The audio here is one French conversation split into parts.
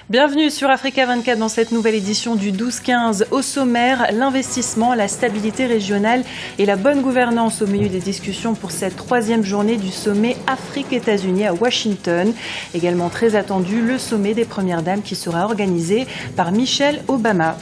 Bienvenue sur Africa 24 dans cette nouvelle édition du 12-15. Au sommaire, l'investissement, la stabilité régionale et la bonne gouvernance au milieu des discussions pour cette troisième journée du sommet Afrique-États-Unis à Washington. Également très attendu, le sommet des Premières Dames qui sera organisé par Michelle Obama.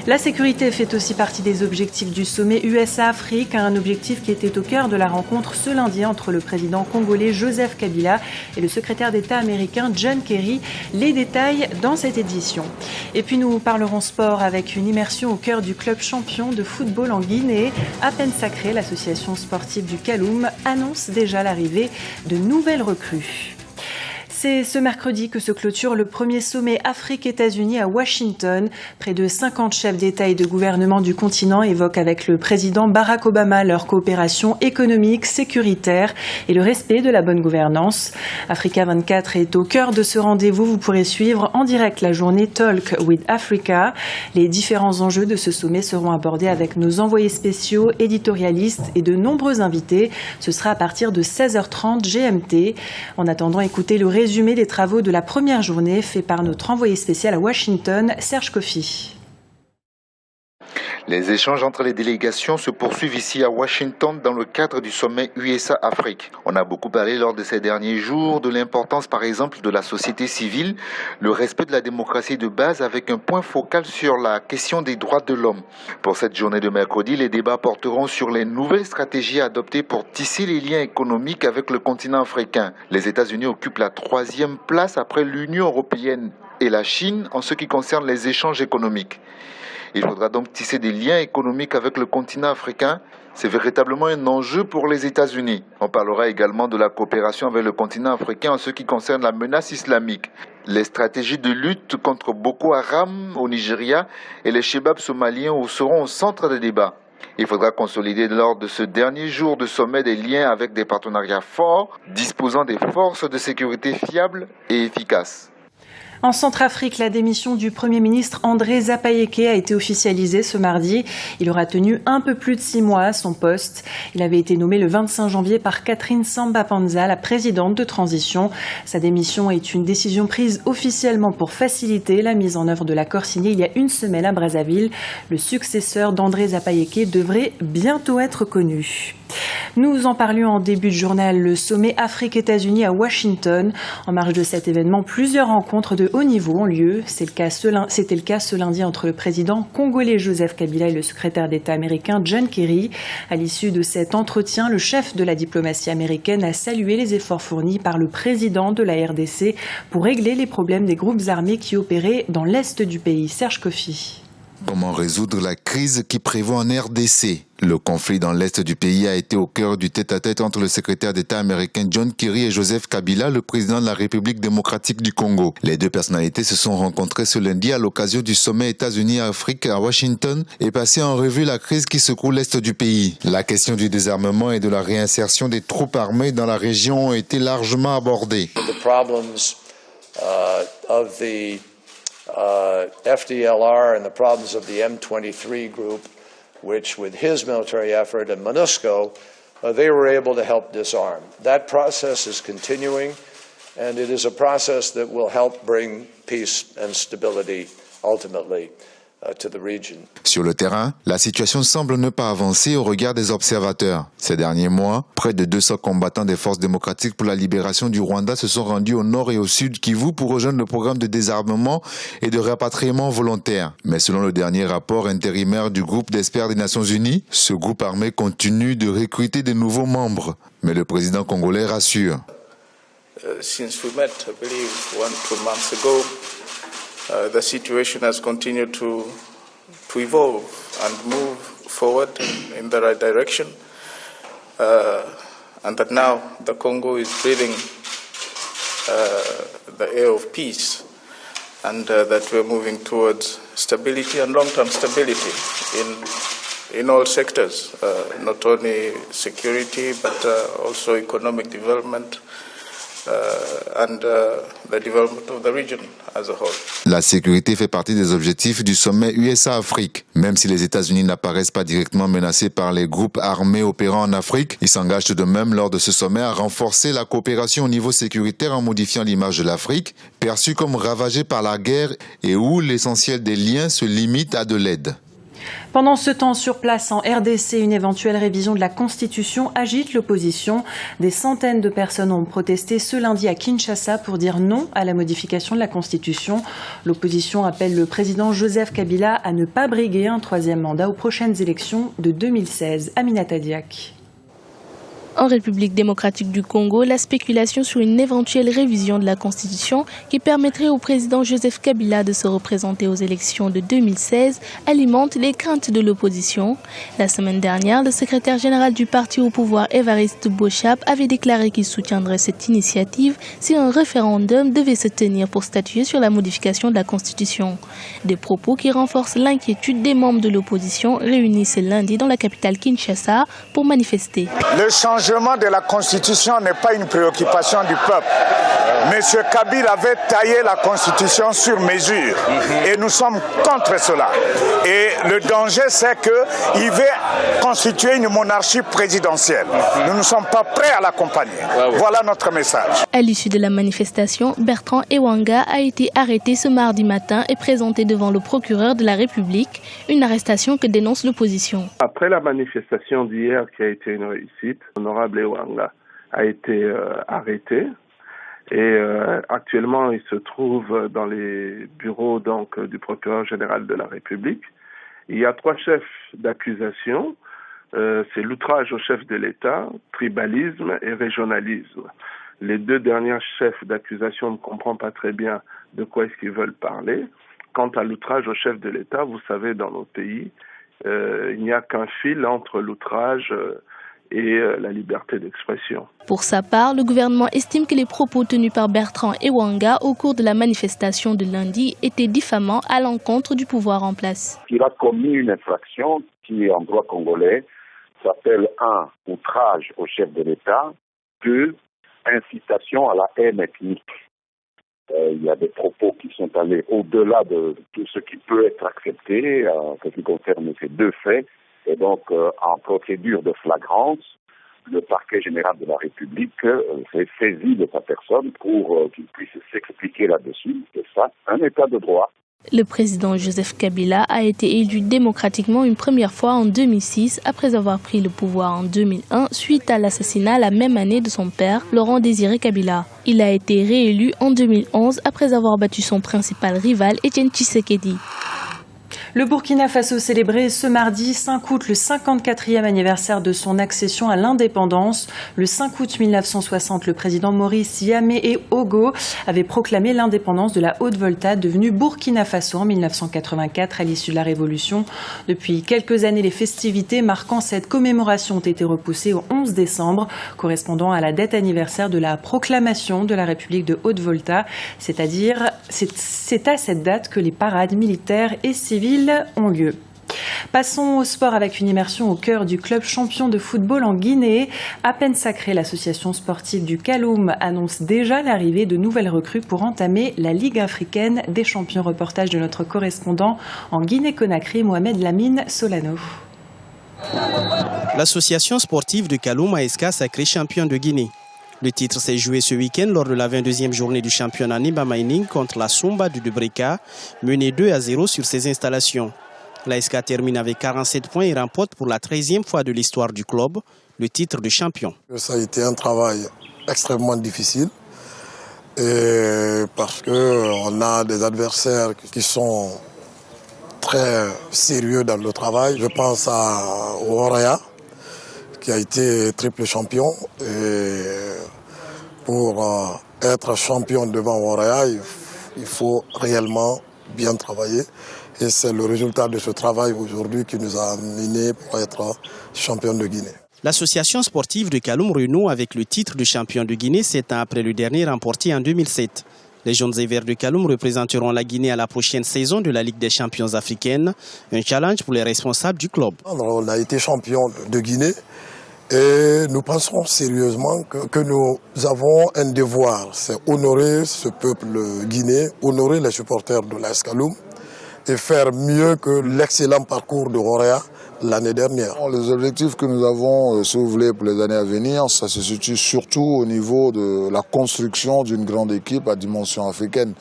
La sécurité fait aussi partie des objectifs du sommet USA-Afrique, un objectif qui était au cœur de la rencontre ce lundi entre le président congolais Joseph Kabila et le secrétaire d'État américain John Kerry. Les détails dans cette édition. Et puis nous parlerons sport avec une immersion au cœur du club champion de football en Guinée. À peine sacré, l'association sportive du Kaloum annonce déjà l'arrivée de nouvelles recrues. C'est ce mercredi que se clôture le premier sommet Afrique-États-Unis à Washington. Près de 50 chefs d'État et de gouvernement du continent évoquent avec le président Barack Obama leur coopération économique, sécuritaire et le respect de la bonne gouvernance. Africa 24 est au cœur de ce rendez-vous. Vous pourrez suivre en direct la journée Talk with Africa. Les différents enjeux de ce sommet seront abordés avec nos envoyés spéciaux, éditorialistes et de nombreux invités. Ce sera à partir de 16h30 GMT. En attendant, écoutez le résumé des travaux de la première journée fait par notre envoyé spécial à Washington, Serge Kofi. Les échanges entre les délégations se poursuivent ici à Washington dans le cadre du sommet USA-Afrique. On a beaucoup parlé lors de ces derniers jours de l'importance par exemple de la société civile, le respect de la démocratie de base avec un point focal sur la question des droits de l'homme. Pour cette journée de mercredi, les débats porteront sur les nouvelles stratégies adoptées pour tisser les liens économiques avec le continent africain. Les États-Unis occupent la 3e place après l'Union européenne et la Chine en ce qui concerne les échanges économiques. Il faudra donc tisser des liens économiques avec le continent africain. C'est véritablement un enjeu pour les États-Unis. On parlera également de la coopération avec le continent africain en ce qui concerne la menace islamique, les stratégies de lutte contre Boko Haram au Nigeria et les Chebabs somaliens seront au centre des débats. Il faudra consolider lors de ce dernier jour de sommet des liens avec des partenariats forts, disposant des forces de sécurité fiables et efficaces. En Centrafrique, la démission du Premier ministre André Zapayeke a été officialisée ce mardi. Il aura tenu un peu plus de 6 mois à son poste. Il avait été nommé le 25 janvier par Catherine Samba-Panza, la présidente de transition. Sa démission est une décision prise officiellement pour faciliter la mise en œuvre de l'accord signé il y a une semaine à Brazzaville. Le successeur d'André Zapayeke devrait bientôt être connu. Nous en parlions en début de journal, le sommet Afrique-États-Unis à Washington. En marge de cet événement, plusieurs rencontres de haut niveau ont lieu. C'était le cas ce lundi entre le président congolais Joseph Kabila et le secrétaire d'État américain John Kerry. À l'issue de cet entretien, le chef de la diplomatie américaine a salué les efforts fournis par le président de la RDC pour régler les problèmes des groupes armés qui opéraient dans l'est du pays. Serge Kofi. Comment résoudre la crise qui prévaut en RDC? Le conflit dans l'est du pays a été au cœur du tête-à-tête entre le secrétaire d'État américain John Kerry et Joseph Kabila, le président de la République démocratique du Congo. Les deux personnalités se sont rencontrées ce lundi à l'occasion du sommet États-Unis-Afrique à Washington et passé en revue la crise qui secoue l'est du pays. La question du désarmement et de la réinsertion des troupes armées dans la région ont été largement abordées. FDLR and the problems of the M23 group, which with his military effort and MONUSCO, they were able to help disarm. That process is continuing, and it is a process that will help bring peace and stability ultimately to the region. Sur le terrain, la situation semble ne pas avancer au regard des observateurs. Ces derniers mois, près de 200 combattants des forces démocratiques pour la libération du Rwanda se sont rendus au nord et au sud Kivu pour rejoindre le programme de désarmement et de rapatriement volontaire. Mais selon le dernier rapport intérimaire du groupe d'experts des Nations Unies, ce groupe armé continue de recruter de nouveaux membres. Mais le président congolais rassure. Since we met, I believe, 1-2 months ago, the situation has continued to evolve and move forward in the right direction, and that now the Congo is breathing the air of peace, and that we're moving towards stability and long-term stability in all sectors, not only security but also economic development, and the development of the region as a whole. La sécurité fait partie des objectifs du sommet USA-Afrique. Même si les États-Unis n'apparaissent pas directement menacés par les groupes armés opérant en Afrique, ils s'engagent tout de même lors de ce sommet à renforcer la coopération au niveau sécuritaire en modifiant l'image de l'Afrique, perçue comme ravagée par la guerre et où l'essentiel des liens se limite à de l'aide. Pendant ce temps, sur place en RDC, une éventuelle révision de la Constitution agite l'opposition. Des centaines de personnes ont protesté ce lundi à Kinshasa pour dire non à la modification de la Constitution. L'opposition appelle le président Joseph Kabila à ne pas briguer un troisième mandat aux prochaines élections de 2016. Aminata Diak. En République démocratique du Congo, la spéculation sur une éventuelle révision de la Constitution qui permettrait au président Joseph Kabila de se représenter aux élections de 2016 alimente les craintes de l'opposition. La semaine dernière, le secrétaire général du parti au pouvoir, Évariste Bochap, avait déclaré qu'il soutiendrait cette initiative si un référendum devait se tenir pour statuer sur la modification de la Constitution. Des propos qui renforcent l'inquiétude des membres de l'opposition réunis ce lundi dans la capitale Kinshasa pour manifester. Le changement de la Constitution n'est pas une préoccupation du peuple. Monsieur Kabila avait taillé la Constitution sur mesure et nous sommes contre cela. Et le danger, c'est qu'il veut constituer une monarchie présidentielle. Nous ne sommes pas prêts à l'accompagner. Voilà notre message. À l'issue de la manifestation, Bertrand Ewanga a été arrêté ce mardi matin et présenté devant le procureur de la République, une arrestation que dénonce l'opposition. Après la manifestation d'hier qui a été une réussite, l'honorable Ewanga a été arrêté et actuellement il se trouve dans les bureaux du procureur général de la République. Il y a 3 chefs d'accusation, c'est l'outrage au chef de l'État, tribalisme et régionalisme. Les 2 derniers chefs d'accusation ne comprennent pas très bien de quoi est-ce qu'ils veulent parler. Quant à l'outrage au chef de l'État, vous savez, dans nos pays, il n'y a qu'un fil entre l'outrage et la liberté d'expression. Pour sa part, le gouvernement estime que les propos tenus par Bertrand Ewanga au cours de la manifestation de lundi étaient diffamants à l'encontre du pouvoir en place. Il a commis une infraction qui, en droit congolais, s'appelle 1. Outrage au chef de l'État, 2. Incitation à la haine ethnique. Il y a des propos qui sont allés au-delà de tout ce qui peut être accepté en ce qui concerne ces 2 faits. Et donc, en procédure de flagrance, le parquet général de la République s'est saisi de sa personne pour qu'il puisse s'expliquer là-dessus. Et ça, un état de droit. Le président Joseph Kabila a été élu démocratiquement une première fois en 2006 après avoir pris le pouvoir en 2001 suite à l'assassinat la même année de son père, Laurent Désiré Kabila. Il a été réélu en 2011 après avoir battu son principal rival, Étienne Tshisekedi. Le Burkina Faso célébrait ce mardi 5 août le 54e anniversaire de son accession à l'indépendance. Le 5 août 1960, le président Maurice Yaméhé-Ogo avait proclamé l'indépendance de la Haute-Volta, devenue Burkina Faso en 1984 à l'issue de la Révolution. Depuis quelques années, les festivités marquant cette commémoration ont été repoussées au 11 décembre, correspondant à la date anniversaire de la proclamation de la République de Haute-Volta. C'est-à-dire, c'est à cette date que les parades militaires et civiles ont lieu. Passons au sport avec une immersion au cœur du club champion de football en Guinée. À peine sacrée, l'association sportive du Kaloum annonce déjà l'arrivée de nouvelles recrues pour entamer la Ligue africaine des champions. Reportage de notre correspondant en Guinée-Conakry, Mohamed Lamine Solano. L'association sportive de Kaloum ASK sacré champion de Guinée. Le titre s'est joué ce week-end lors de la 22e journée du championnat Nimba Mining contre la Sumba du Debreka, menée 2-0 sur ses installations. L'ASK termine avec 47 points et remporte pour la 13e fois de l'histoire du club le titre de champion. Ça a été un travail extrêmement difficile parce qu'on a des adversaires qui sont très sérieux dans le travail. Je pense à Ouaraya, qui a été triple champion. Et pour être champion devant Ouaraya, il faut réellement bien travailler. Et c'est le résultat de ce travail aujourd'hui qui nous a amenés pour être champion de Guinée. L'association sportive de Kaloum renoue avec le titre de champion de Guinée 7 ans après le dernier remporté en 2007. Les jaunes et verts de Kaloum représenteront la Guinée à la prochaine saison de la Ligue des champions africaine. Un challenge pour les responsables du club. On a été champion de Guinée Et nous pensons sérieusement que nous avons un devoir, c'est honorer ce peuple guinéen, honorer les supporters de l'AS Kaloum et faire mieux que l'excellent parcours de Horea l'année dernière. Les objectifs que nous avons, si vous voulez, pour les années à venir, ça se situe surtout au niveau de la construction d'une grande équipe à dimension africaine.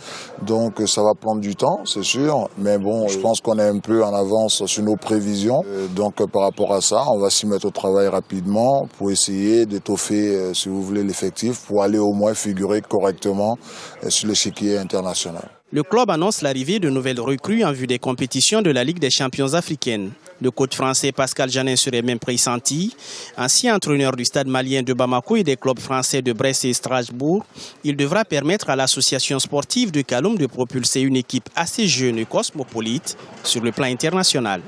Donc ça va prendre du temps, c'est sûr, mais bon, je pense qu'on est un peu en avance sur nos prévisions. Donc par rapport à ça, on va s'y mettre au travail rapidement pour essayer d'étoffer, si vous voulez, l'effectif pour aller au moins figurer correctement sur l'échiquier international. Le club annonce l'arrivée de nouvelles recrues en vue des compétitions de la Ligue des champions africaines. Le coach français Pascal Janin serait même pressenti. Ancien entraîneur du stade malien de Bamako et des clubs français de Brest et Strasbourg, il devra permettre à l'association sportive de Kaloum de propulser une équipe assez jeune et cosmopolite sur le plan international.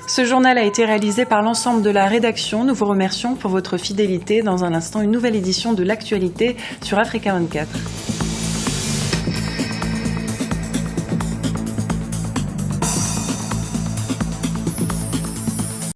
Ce journal a été réalisé par l'ensemble de la rédaction. Nous vous remercions pour votre fidélité. Dans un instant, une nouvelle édition de l'actualité sur Africa 24.